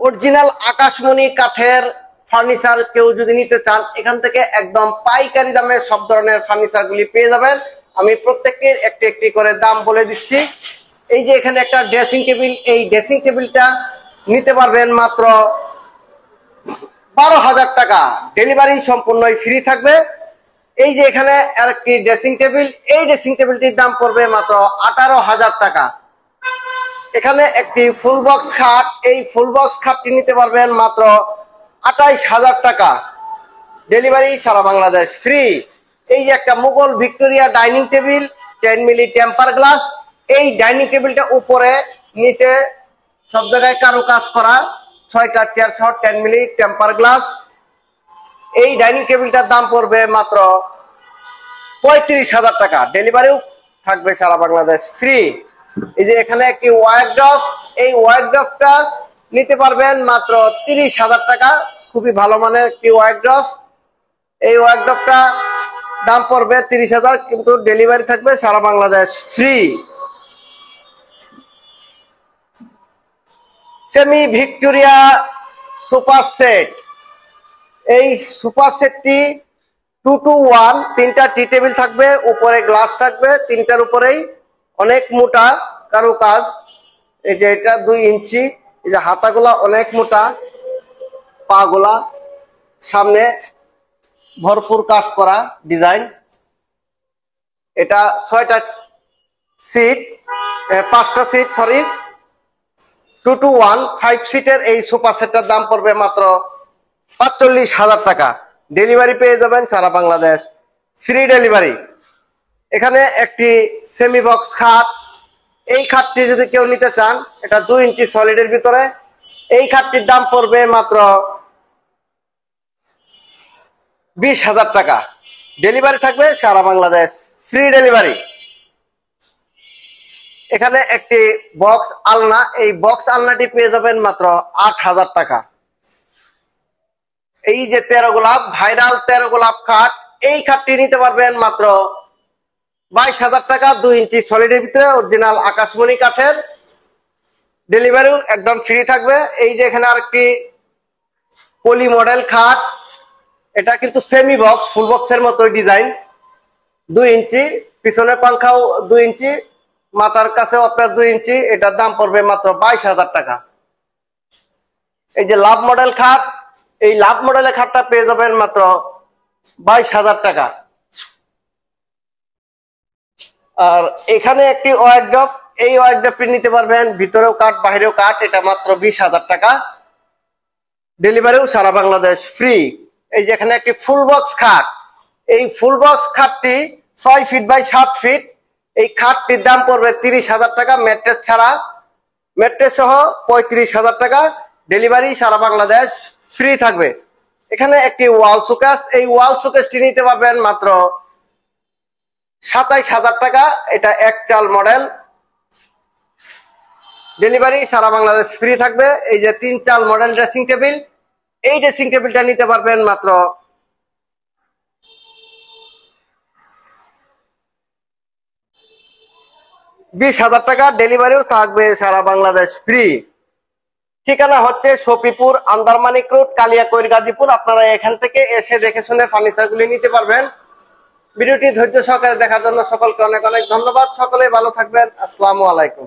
Original আকাশমণি কাঠের furniture কেউ যদি নিতে চান এখান থেকে একদম পাইকারি দামে সব ধরনের ফার্নিচার গুলি পেয়ে যাবেন। আমি প্রত্যেকের একটি একটি করে দাম বলে দিচ্ছি। এই যে এখানে একটা ড্রেসিং টেবিল, এই ড্রেসিং টেবিলটা নিতে পারবেন মাত্র 12,000 টাকা, ডেলিভারি সম্পূর্ণই ফ্রি থাকবে। এই যে এখানে আরেকটি ড্রেসিং টেবিল, এই ড্রেসিং টেবিলটির দাম পড়বে মাত্র 18,000 টাকা। এখানে একটি ফুল বক্স খাট, এই ফুল বক্স খাটটি নিতে পারবেন মাত্র 28,000 টাকা, ডেলিভারি সারা বাংলাদেশ ফ্রি। এই যে একটা Mughal Victoria dining table 10 milli temper glass, এই ডাইনিং টেবিলটা উপরে নিচে সব জায়গায় কারুকাজ করা, 6টা চেয়ার সহ 10 মিলি টেম্পার গ্লাস। এই ডাইনিং টেবিলটার দাম পড়বে মাত্র 35,000 টাকা, ডেলিভারিও থাকবে সারা বাংলাদেশ ফ্রি। এই যে এখানে একটি ওয়ার্কড্রপ, এই ওয়ার্কড্রপটা নিতে পারবেন মাত্র 30,000 টাকা, খুবই ভালো মানের একটি ওয়ার্কড্রপ। এই ওয়ার্কড্রপটা দাম পড়বে 30,000, কিন্তু ডেলিভারি থাকবে সারা Bangladesh free. Semi Victoria super set, এই সুপার সেটটি 2-to-1, 3টা টি টেবিল থাকবে, উপরে গ্লাস থাকবে, 3টার উপরেই অনেক মোটা কারুকাজ। এই যে এটা 2 ইঞ্চি, এই যে হাতাগুলা অনেক মোটা, পা গুলা সামনে ভরপুর কাজ করা ডিজাইন। এটা 5টা সিট, সরি 2-to-1 5 সিটের এই সোফা সেটটার দাম পড়বে মাত্র 45,000 টাকা, ডেলিভারি পেয়ে যাবেন সারা বাংলাদেশ ফ্রি ডেলিভারি। এখানে একটি সেমি বক্স খাট, এই খাটটি যদি কেউ নিতে চান, এটা 2 ইঞ্চি সলিডের ভিতরে, এই খাটটির দাম পড়বে মাত্র 20,000 টাকা, ডেলিভারি থাকবে সারা বাংলাদেশ ফ্রি ডেলিভারি। এখানে একটি বক্স আলনা, এই বক্স আলনাটি পেয়ে যাবেন মাত্র 8,000 টাকা। এই যে 13 গোলাপ ভাইরাল 13 গোলাপ খাট, এই খাটটি নিতে পারবেন মাত্র 22,000 টাকা, 2 ইঞ্চি সলিডের ভিতরে, অরিজিনাল আকাশমণি কাঠের, ডেলিভারিও একদম ফ্রি থাকবে। এই যে এখানে আরেকটি পলি মডেল খাট, এটা কিন্তু সেমি বক্স, ফুল বক্সের মতোই ডিজাইন, 2 ইঞ্চি, পিছনে পাংখাও 2 ইঞ্চি, মাথার কাছেও আপনার 2 ইঞ্চি, এটার দাম পড়বে মাত্র 22,000 টাকা। এই যে লাভ মডেল খাট, এই লাভ মডেলের খাটটা পেয়ে যাবেন মাত্র 22,000 টাকা। আর এখানে একটি ওয়ার্কড্রপ, এই ওয়ার্কড্রপটি নিতে পারবেন ভিতরেও কাঠ বাইরেও কাঠ, এটা মাত্র 20,000 টাকা, ডেলিভারিও সারা বাংলাদেশ ফ্রি। এই যে এখানে একটি ফুল বক্স খাট, এই ফুল বক্স খাটটি 6 ফিট বাই 7 ফিট, এই খাটটির দাম পড়বে 30,000 টাকা, ম্যাট্রেস ছাড়া, ম্যাট্রেস সহ 35,000 টাকা, ডেলিভারি সারা বাংলাদেশ ফ্রি থাকবে। এখানে একটি ওয়াল শোকেস, এই ওয়াল শোকেসটি নিতে পারবেন মাত্র 27,000 টাকা, এটা 1 চাল মডেল, ডেলিভারি সারা বাংলাদেশ ফ্রি থাকবে। এই যে 3 চাল মডেল ড্রেসিং টেবিল, এই ড্রেসিং টেবিলটা নিতে পারবেন মাত্র 20,000 টাকা, ডেলিভারিও থাকবে সারা বাংলাদেশ ফ্রি। ঠিকানা হচ্ছে শফিপুর, আন্দারমানিক রোড, কালিয়াকৈর, গাজীপুর। আপনারা এখান থেকে এসে দেখে শুনে ফার্নিচার গুলি নিতে পারবেন। ভিডিওটি ধৈর্য সহকারে দেখার জন্য সকলকে অনেক অনেক ধন্যবাদ। সকলে ভালো থাকবেন। আসসালামু আলাইকুম।